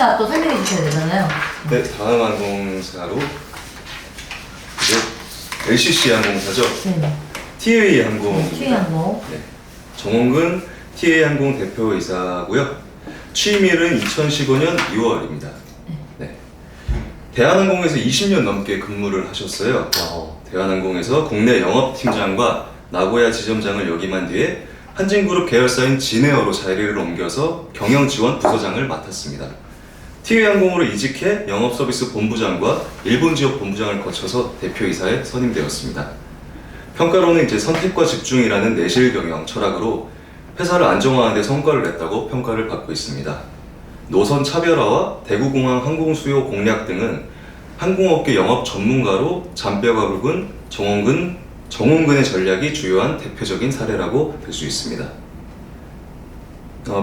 항공사 또 설명해 주셔야 되잖아요. 네, 다음 항공사로 LCC 항공사죠. 네. TA 항공입니다. TA 항공. 네. 정원근 TA 항공 대표이사고요. 취임일은 2015년 6월입니다. 네. 대한항공에서 20년 넘게 근무를 하셨어요. 대한항공에서 국내 영업팀장과 나고야 지점장을 역임한 뒤에 한진그룹 계열사인 진에어로 자리를 옮겨서 경영지원 부서장을 맡았습니다. TA항공으로 이직해 영업서비스 본부장과 일본 지역 본부장을 거쳐서 대표이사에 선임되었습니다. 평가로는 이제 선택과 집중이라는 내실 경영 철학으로 회사를 안정화하는 데 성과를 냈다고 평가를 받고 있습니다. 노선 차별화와 대구공항 항공수요 공략 등은 항공업계 영업 전문가로 잔뼈가 굵은 정원근의 전략이 주요한 대표적인 사례라고 볼 수 있습니다.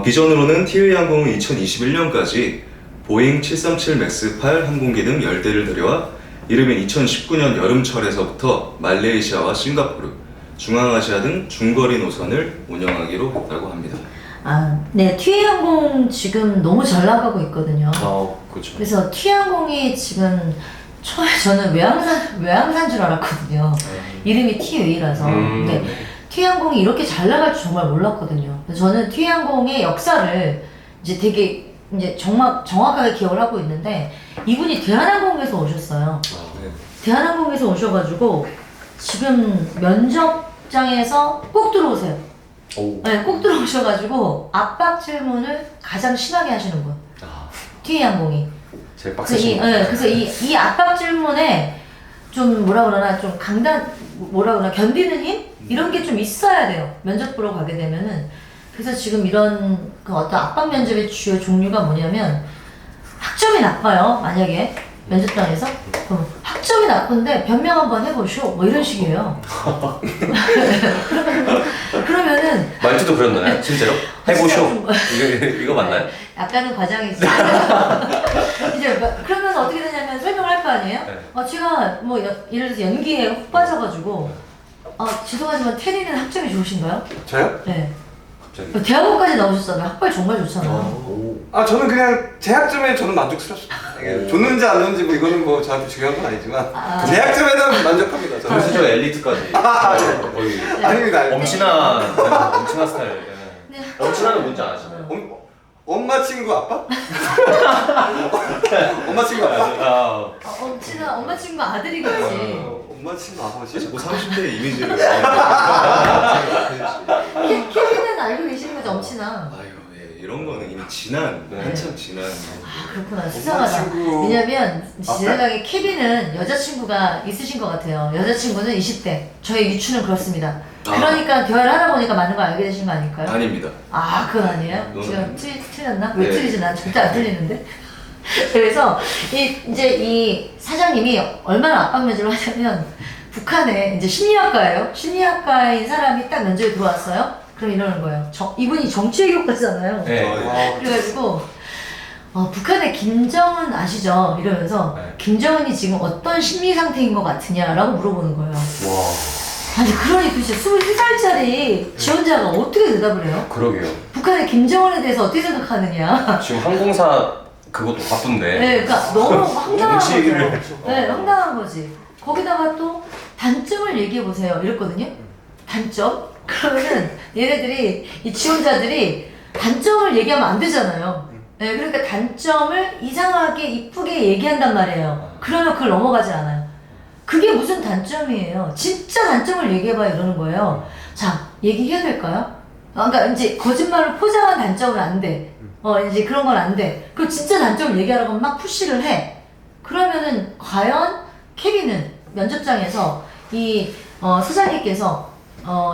비전으로는 TA항공은 2021년까지 보잉 737 맥스 8 항공기 등 10대를 들여와 이르면 2019년 여름철에서부터 말레이시아와 싱가포르, 중앙아시아 등 중거리 노선을 운영하기로 했다고 합니다. 네, TA항공 지금 너무 잘 나가고 있거든요. 그렇죠. 그래서 TA항공이 지금 처음에 저는 외항사인 줄 알았거든요. 이름이 TA라서. 근데 TA항공이 이렇게 잘 나갈 줄 정말 몰랐거든요. 그래서 저는 TA항공의 역사를 이제 되게 이제 정확하게 기억을 하고 있는데 이분이 대한항공에서 오셨어요. 대한항공에서 오셔가지고 지금 면접장에서 꼭 들어오세요. 네, 꼭 들어오셔가지고 압박 질문을 가장 심하게 하시는 분. TA항공이. 제일 빡세신 분. 그래서 이 압박 질문에 좀 뭐라 그러나 좀 견디는 힘? 이런 게 좀 있어야 돼요. 면접 보러 가게 되면은. 그래서 지금 이런 그 어떤 압박 면접의 주요 종류가 뭐냐면 학점이 나빠요. 만약에 면접장에서 그럼 학점이 나쁜데 변명 한번 해보쇼 뭐 이런 식이에요. 그러면은 말투도 그렇나요? 실제로? 해보쇼. 이거 맞나요? 약간은 과장이 있어요. 이제 그러면 어떻게 되냐면 설명을 할 거 아니에요? 네. 제가 뭐 예를 들어서 연기에 훅 빠져가지고 죄송하지만 테리는 학점이 좋으신가요? 저요? 네. 갑자기. 대학원까지 나오셨잖아요. 학벌 정말 좋잖아요. 저는 그냥 제 학점에 저는 만족스럽습니다. 이게 좋는지 안 좋는지 뭐 이거는 뭐 저한테 중요한 건 아니지만 제 학점에는 만족합니다. 저는. 금수저 엘리트까지. 거의 아닙니다. 엄친아 스타일. 네. 엄친아는 뭔지 아시나요? 엄마 친구 아빠? 엄마 친구 아빠? 엄마 친구 아들이겠지. 엄마 친구 아버지? 자꾸 30대 이미지를 케빈은 알고 계시는 거죠, 엄친아. 아유, 예, 이런 거는 이미 지난, 한참 지난. 그렇구나. 수상하다. 친구. 왜냐면 제 생각에 케빈은 여자친구가 있으신 것 같아요. 여자친구는 20대. 저의 유추는 그렇습니다. 그러니까 대화를 하다 보니까 많은 걸 알게 되신 거 아닐까요? 아닙니다. 그건 아니에요? 지금 틀렸나? 왜 네. 틀리지? 난 절대 안 틀리는데? 그래서 이제 이 사장님이 얼마나 압박 면접을 하냐면 북한에 이제 심리학과예요. 심리학과인 사람이 딱 면접에 들어왔어요. 그럼 이러는 거예요. 이분이 정치외교과잖아요. 네. 그래가지고 북한의 김정은 아시죠? 이러면서 네. 김정은이 지금 어떤 심리 상태인 것 같으냐라고 물어보는 거예요. 아니 그러니 도대체 23살짜리 지원자가 어떻게 대답을 해요? 그러게요. 북한의 김정은에 대해서 어떻게 생각하느냐? 지금 항공사 그것도 바쁜데. 네, 그러니까 너무 황당한 정치 얘기를 거죠. 네, 황당한 거지. 거기다가 또 단점을 얘기해 보세요. 이랬거든요. 단점? 그러면은 얘네들이 이 지원자들이 단점을 얘기하면 안 되잖아요. 네, 그러니까 단점을 이상하게 이쁘게 얘기한단 말이에요. 그러면 그걸 넘어가지 않아요. 그게 무슨 단점이에요? 진짜 단점을 얘기해봐 이러는 거예요. 자, 얘기해야 될까요? 그러니까 이제 거짓말로 포장한 단점은 안 돼. 이제 그런 건 안 돼. 그럼 진짜 단점을 얘기하라고 막 푸시를 해. 그러면은 과연 케빈은 면접장에서 이 사장님께서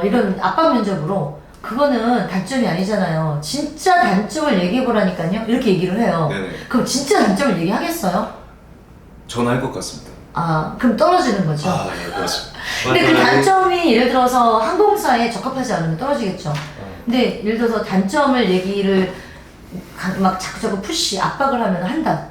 이런 압박 면접으로 그거는 단점이 아니잖아요. 진짜 단점을 얘기해보라니까요. 이렇게 얘기를 해요. 네네. 그럼 진짜 단점을 얘기하겠어요? 저는 할 것 같습니다. 그럼 떨어지는 거죠. 예, 그렇습니다. 근데 그 단점이 예를 들어서 항공사에 적합하지 않으면 떨어지겠죠. 근데 예를 들어서 단점을 얘기를 막 자꾸 푸시, 압박을 하면 한다.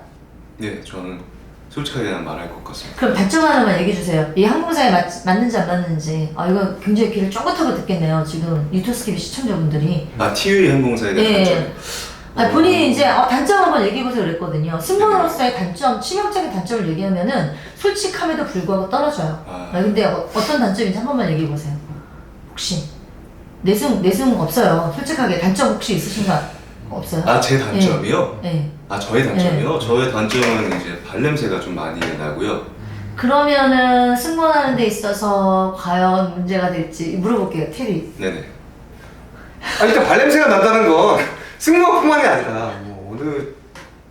네, 저는 솔직하게 그냥 말할 것 같습니다. 그럼 단점 하나만 얘기해 주세요. 이 항공사에 맞는지 안 맞는지. 이거 굉장히 귀를 쫑긋하고 듣겠네요. 지금 유토스TV 시청자분들이. TA 항공사에 대한 예. 단점. 아니, 본인이 이제 단점 한번 얘기해보세요 그랬거든요. 승무원으로서의 단점, 치명적인 단점을 얘기하면은 솔직함에도 불구하고 떨어져요. 근데 어떤 단점인지 한 번만 얘기해보세요. 혹시 내숭 없어요. 솔직하게 단점 혹시 있으신 거 없어요? 아, 제 단점이요? 네. 아, 저의 단점이요? 저의 단점은 이제 발냄새가 좀 많이 나고요. 그러면은 승무원하는 데 있어서 과연 문제가 될지 물어볼게요. 테리. 네네. 일단 발냄새가 난다는 건 승무원뿐만이 아니라 뭐 어느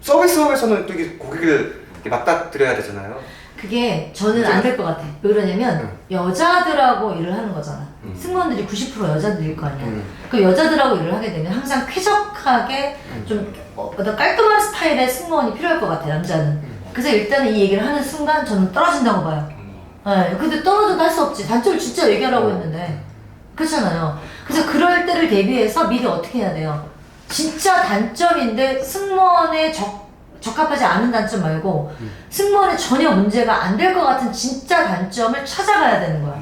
서비스업에서는 또 이게 고객을 이렇게 맞닥뜨려야 되잖아요. 그게 저는 안 될 것 같아. 왜 그러냐면 여자들하고 일을 하는 거잖아. 승무원들이 90% 여자들일 거 아니야. 그 여자들하고 일을 하게 되면 항상 쾌적하게 좀 어떤 깔끔한 스타일의 승무원이 필요할 것 같아, 남자는. 그래서 일단은 이 얘기를 하는 순간 저는 떨어진다고 봐요. 네, 근데 떨어져도 할 수 없지. 단점을 진짜 얘기하라고 했는데. 그렇잖아요. 그래서 그럴 때를 대비해서 미리 어떻게 해야 돼요? 진짜 단점인데 승무원에 적합하지 않은 단점 말고 승무원에 전혀 문제가 안 될 것 같은 진짜 단점을 찾아가야 되는 거야.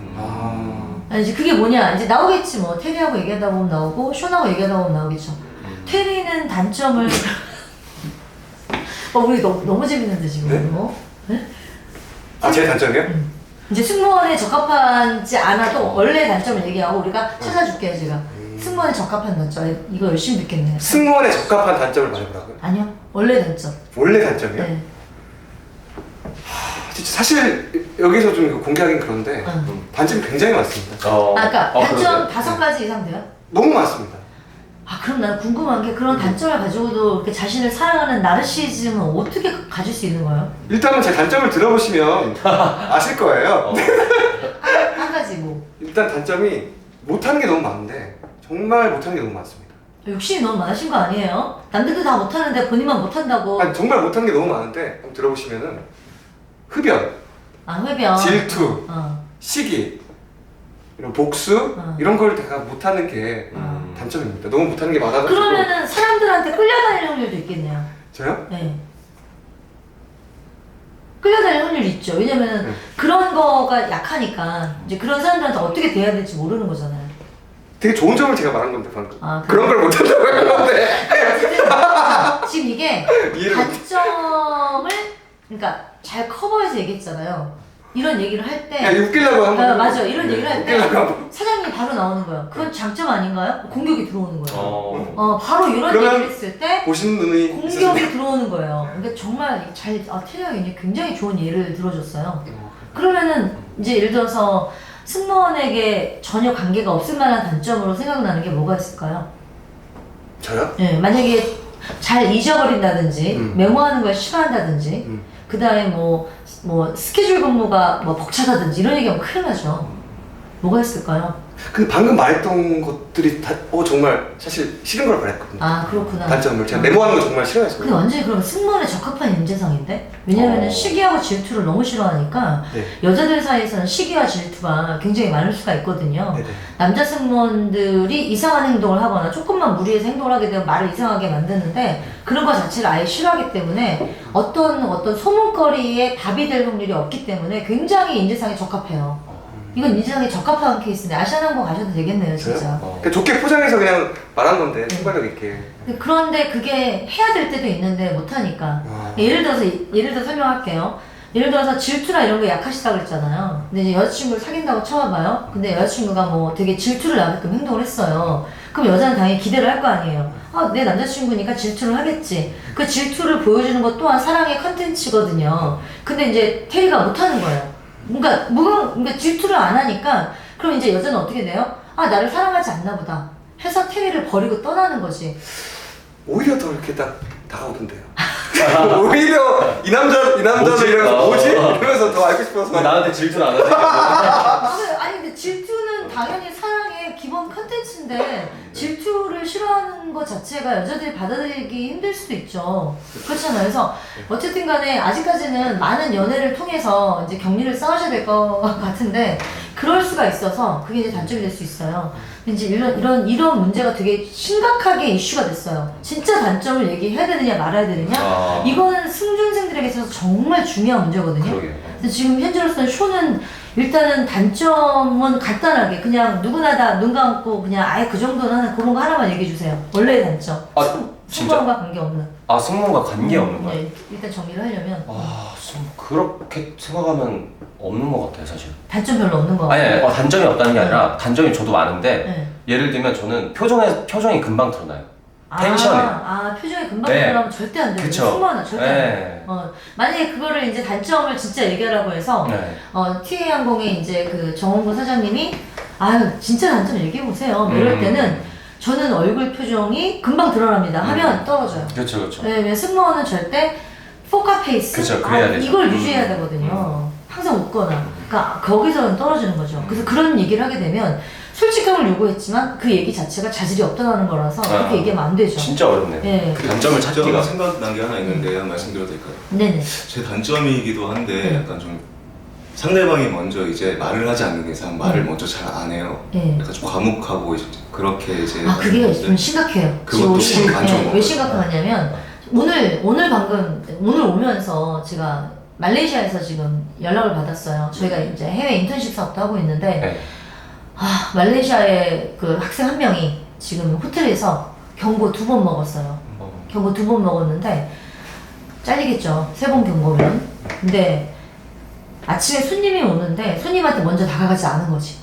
이제 그게 뭐냐? 이제 나오겠지 뭐. 테리하고 얘기하다 보면 나오고 쇼나고 얘기하다 보면 나오겠죠. 테리는 단점을 우리 너무 재밌는데 지금. 네? 뭐? 네? 제 단점이요? 이제 승무원에 적합하지 않아도 원래 단점을 얘기하고 우리가 찾아줄게요 제가. 승무원에 적합한 단점. 이거 열심히 듣겠네요. 승무원에 적합한 단점을 말해보라고요? 아니요. 원래 단점. 원래 단점이요? 네. 진짜 사실 여기서 좀 공개하긴 그런데 단점이 굉장히 많습니다. 그러니까 단점 그러게요. 5가지 이상 돼요? 너무 많습니다. 그럼 나는 궁금한 게 그런 단점을 가지고도 이렇게 자신을 사랑하는 나르시즘은 어떻게 가질 수 있는 거예요? 일단은 제 단점을 들어보시면 아실 거예요. 한 가지 뭐. 일단 단점이 못하는 게 너무 많은데 정말 못하는 게 너무 많습니다. 욕심이 너무 많으신 거 아니에요? 남들도 다 못하는데 본인만 못한다고. 아니, 정말 못하는 게 너무 많은데 한번 들어보시면은 흡연, 흡연. 질투, 어. 시기, 이런 복수 이런 걸 제가 못하는 게 단점입니다. 너무 못하는 게 많아가지고. 그러면은 사람들한테 끌려다닐 확률도 있겠네요. 저요? 네. 끌려다닐 확률이 있죠. 왜냐면은 그런 거가 약하니까 이제 그런 사람들한테 어떻게 대해야 될지 모르는 거잖아요. 되게 좋은 점을 제가 말한 건데 방금. 아, 그런 걸 못한다고 한 건데. 어쨌든 지금 이게 이해를 단점을 그러니까 잘 커버해서 얘기했잖아요. 이런 얘기를 할 때. 그냥 웃기려고 한 거. 맞아. 이런 얘기를 할 때 웃기려고 한 거. 사장님이 바로 나오는 거예요. 그건 장점 아닌가요? 공격이 들어오는 거예요. 어. 바로 이런 그러면 얘기를 했을 때 보시는 눈이 공격이 들어오는 거예요. 근데 정말 테리형이 굉장히 좋은 예를 들어줬어요. 그러면은 이제 예를 들어서 승무원에게 전혀 관계가 없을 만한 단점으로 생각나는 게 뭐가 있을까요? 저요? 네, 만약에 잘 잊어버린다든지 메모하는 걸 싫어한다든지 그 다음에 뭐 스케줄 근무가 뭐 벅차다든지 이런 얘기하면 큰일 나죠. 뭐가 있을까요? 근데 방금 말했던 것들이 다 정말 사실 싫은 걸 말했거든요. 그렇구나. 단점을 제가 메모하는 거 정말 싫어했어요. 근데 완전히 그러면 승무원에 적합한 인재상인데? 왜냐면은 시기하고 질투를 너무 싫어하니까 네. 여자들 사이에서는 시기와 질투가 굉장히 많을 수가 있거든요. 네네. 남자 승무원들이 이상한 행동을 하거나 조금만 무리해서 행동을 하게 되면 말을 이상하게 만드는데 그런 거 자체를 아예 싫어하기 때문에 어떤 소문거리에 답이 될 확률이 없기 때문에 굉장히 인재상에 적합해요. 이건 인재상에 적합한 케이스인데 아시아나항공 가셔도 되겠네요 진짜. 저요? 그냥 좋게 포장해서 그냥 말한 건데 순발력 있게. 그런데 그게 해야 될 때도 있는데 못하니까. 예를 들어서 설명할게요. 예를 들어서 질투나 이런 거 약하시다고 그랬잖아요. 근데 이제 여자친구를 사귄다고 쳐봐요. 근데 여자친구가 뭐 되게 질투를 나게끔 행동을 했어요. 그럼 여자는 당연히 기대를 할 거 아니에요. 내 남자친구니까 질투를 하겠지. 그 질투를 보여주는 것 또한 사랑의 컨텐츠거든요. 근데 이제 테리가 못하는 거예요. 그러니까 질투를 안 하니까 그럼 이제 여자는 어떻게 돼요? 나를 사랑하지 않나 보다 해서 테리를 버리고 떠나는 거지. 오히려 더 이렇게 딱 다가오던데요. 오히려 이 남자는 뭐지? 이러면서 뭐지? 이러면서 더 알고 싶어서. 왜 나한테 질투를 안 하지? 아니 근데 질투는 당연히 사랑의 기본 컨텐츠인데 질투를 싫어하는 것 자체가 여자들이 받아들이기 힘들 수도 있죠. 그렇잖아요. 그래서 어쨌든 간에 아직까지는 많은 연애를 통해서 이제 격리를 쌓으셔야 될 것 같은데 그럴 수가 있어서 그게 이제 단점이 될 수 있어요. 이제 이런 문제가 되게 심각하게 이슈가 됐어요. 진짜 단점을 얘기해야 되느냐 말아야 되느냐? 이거는 승준생들에게 있어서 정말 중요한 문제거든요. 그러게요. 근데 지금 현재로서는 쇼는 일단은 단점은 간단하게 그냥 누구나 다 눈 감고 그냥 아예 그 정도는 하는 그런 거 하나만 얘기해 주세요. 원래의 단점. 진짜? 승무원과 관계없는. 아 승무원과 관계없는 거야? 네, 일단 정리를 하려면 그렇게 생각하면 없는 것 같아요 사실. 단점 별로 없는 거 아니, 같아요. 아니 단점이 없다는 게 아니라 단점이 저도 많은데 네. 예를 들면 저는 표정이 금방 드러나요. 텐션이. 표정이 금방 네. 드러나면 절대 안 돼요. 그쵸. 승무원은 절대 안 돼요. 네. 만약에 그거를 이제 단점을 진짜 얘기하라고 해서 네. TA 항공의 이제 그 정원구 사장님이 아유 진짜 단점 얘기해 보세요. 이럴 때는 저는 얼굴 표정이 금방 드러납니다. 하면 떨어져요. 그렇죠, 그렇죠. 네, 승무원은 절대 포카페이스 그쵸, 그래야 되죠. 이걸 유지해야 되거든요. 항상 웃거나. 그러니까 거기서는 떨어지는 거죠. 그래서 그런 얘기를 하게 되면 솔직함을 요구했지만 그 얘기 자체가 자질이 없다는 거라서 그렇게 얘기하면 안 되죠. 진짜 어렵네요. 네. 그 단점을 찾기가. 제가 생각난 게 하나 있는데 말씀드려도 될까요? 네네. 제 단점이기도 한데 약간 좀 상대방이 먼저 이제 말을 하지 않는 이상 말을 먼저 잘 안 해요. 네. 약간 좀 과묵하고 이제 그렇게 이제 그게 좀 심각해요. 그것도 지금 안 좋은 왜 거예요. 심각하냐면 오늘 오면서 제가 말레이시아에서 지금 연락을 받았어요. 저희가 이제 해외 인턴십 사업도 하고 있는데 네. 말레이시아의 그 학생 한 명이 지금 호텔에서 경고 2번 먹었어요. 경고 2번 먹었는데 잘리겠죠. 3번 경고면. 근데 아침에 손님이 오는데 손님한테 먼저 다가가지 않은 거지.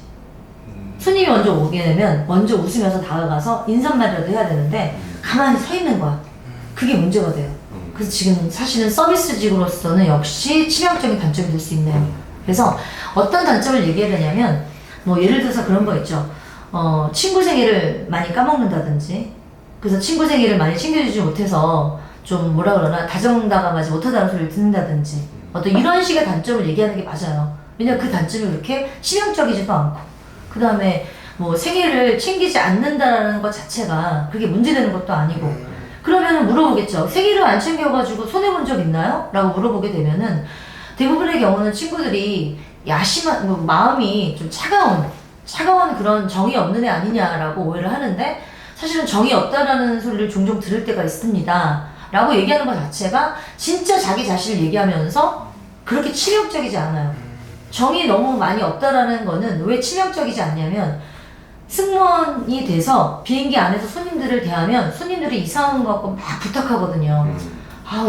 손님이 먼저 오게 되면 먼저 웃으면서 다가가서 인사말이라도 해야 되는데 가만히 서 있는 거야. 그게 문제가 돼요. 그래서 지금 사실은 서비스직으로서는 역시 치명적인 단점이 될 수 있네요. 그래서 어떤 단점을 얘기해야 되냐면 뭐 예를 들어서 그런 거 있죠. 친구 생일을 많이 까먹는다든지 그래서 친구 생일을 많이 챙겨주지 못해서 좀 뭐라 그러나 다정다감하지 못하다는 소리를 듣는다든지 어떤 이런 식의 단점을 얘기하는 게 맞아요. 왜냐면 그 단점이 그렇게 치명적이지도 않고 그 다음에 뭐 생일을 챙기지 않는다라는 것 자체가 그게 문제되는 것도 아니고 그러면은 물어보겠죠. 생일을 안 챙겨가지고 손해본 적 있나요? 라고 물어보게 되면은 대부분의 경우는 친구들이 야심한 마음이 좀 차가운 그런 정이 없는 애 아니냐라고 오해를 하는데 사실은 정이 없다라는 소리를 종종 들을 때가 있습니다. 라고 얘기하는 것 자체가 진짜 자기 자신을 얘기하면서 그렇게 치명적이지 않아요. 정이 너무 많이 없다라는 거는 왜 치명적이지 않냐면 승무원이 돼서 비행기 안에서 손님들을 대하면 손님들이 이상한 거 갖고 막 부탁하거든요.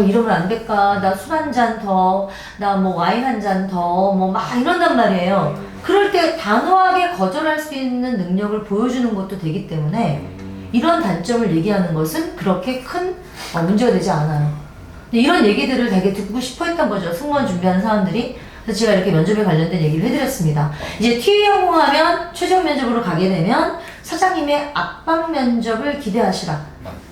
이러면 안 될까? 나 술 한 잔 더, 나 뭐 와인 한 잔 더, 뭐 막 이런단 말이에요. 그럴 때 단호하게 거절할 수 있는 능력을 보여주는 것도 되기 때문에 이런 단점을 얘기하는 것은 그렇게 큰 문제가 되지 않아요. 근데 이런 얘기들을 되게 듣고 싶어 했던 거죠. 승무원 준비하는 사람들이. 그래서 제가 이렇게 면접에 관련된 얘기를 해드렸습니다. 이제 TA 항공하면 최종 면접으로 가게 되면 사장님의 압박 면접을 기대하시라.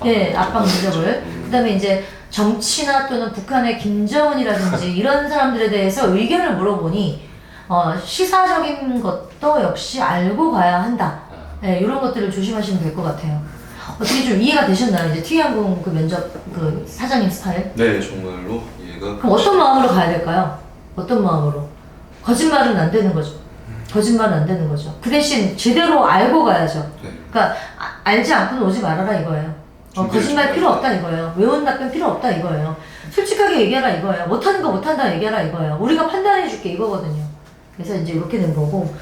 네, 압박 면접을. 그 다음에 이제 정치나 또는 북한의 김정은이라든지 이런 사람들에 대해서 의견을 물어보니 시사적인 것도 역시 알고 가야 한다. 네, 이런 것들을 조심하시면 될 것 같아요. 어떻게 좀 이해가 되셨나요? 이제 TA 항공 그 면접 그 사장님 스타일? 네, 정말로 이해가. 그럼 어떤 마음으로 가야 될까요? 어떤 마음으로? 거짓말은 안 되는 거죠. 거짓말은 안 되는 거죠. 그 대신 제대로 알고 가야죠. 네. 그러니까 알지 않고는 오지 말아라 이거예요. 거짓말 필요 없다 이거예요. 외운 답변 필요 없다 이거예요. 솔직하게 얘기하라 이거예요. 못하는 거 못한다 얘기하라 이거예요. 우리가 판단해 줄게 이거거든요. 그래서 이제 이렇게 된 거고